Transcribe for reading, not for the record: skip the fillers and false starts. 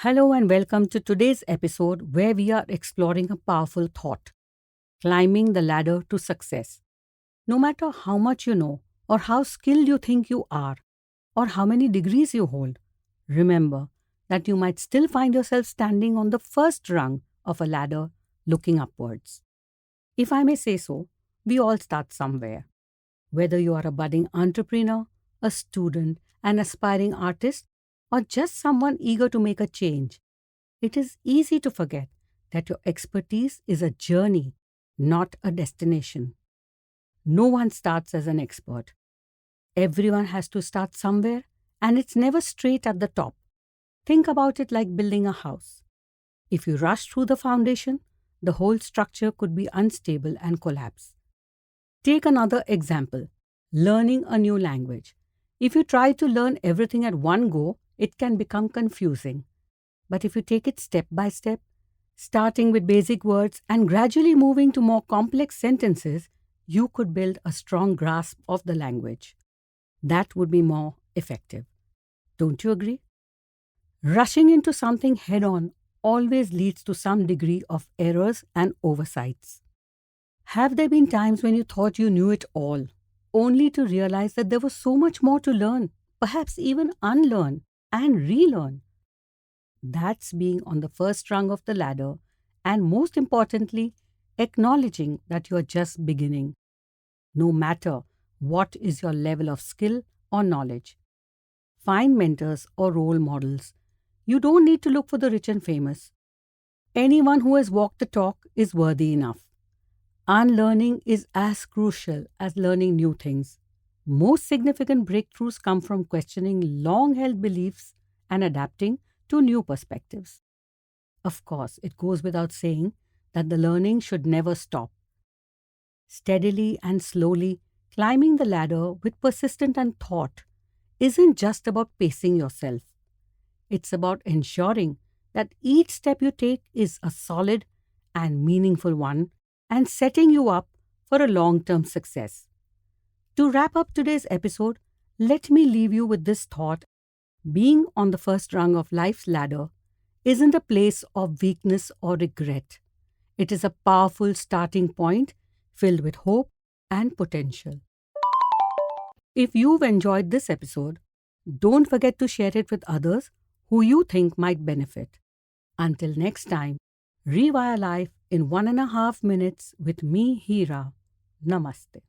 Hello and welcome to today's episode where we are exploring a powerful thought climbing the ladder to success. No matter how much you know, or how skilled you think you are, or how many degrees you hold, remember that you might still find yourself standing on the first rung of a ladder looking upwards. If I may say so, we all start somewhere. Whether you are a budding entrepreneur, a student, an aspiring artist, or just someone eager to make a change, it is easy to forget that your expertise is a journey, not a destination. No one starts as an expert. Everyone has to start somewhere, and it's never straight at the top. Think about it like building a house. If you rush through the foundation, the whole structure could be unstable and collapse. Take another example learning a new language. If you try to learn everything at one go, it can become confusing. But if you take it step by step, starting with basic words and gradually moving to more complex sentences, you could build a strong grasp of the language. That would be more effective. Don't you agree? Rushing into something head on always leads to some degree of errors and oversights. Have there been times when you thought you knew it all, only to realize that there was so much more to learn, perhaps even unlearn and relearn? That's being on the first rung of the ladder, and most importantly, acknowledging that you're just beginning, no matter what is your level of skill or knowledge. Find mentors or role models. You don't need to look for the rich and famous. Anyone who has walked the talk is worthy enough. Unlearning is as crucial as learning new things. Most significant breakthroughs come from questioning long held beliefs and adapting to new perspectives. Of course, it goes without saying that the learning should never stop. Steadily and slowly climbing the ladder with persistence and thought isn't just about pacing yourself. It's about ensuring that each step you take is a solid and meaningful one and setting you up for a long term success. To wrap up today's episode, let me leave you with this thought: being on the first rung of life's ladder isn't a place of weakness or regret. It is a powerful starting point filled with hope and potential. If you've enjoyed this episode, don't forget to share it with others who you think might benefit. Until next time, rewire life in 1.5 minutes with me, Hira. Namaste.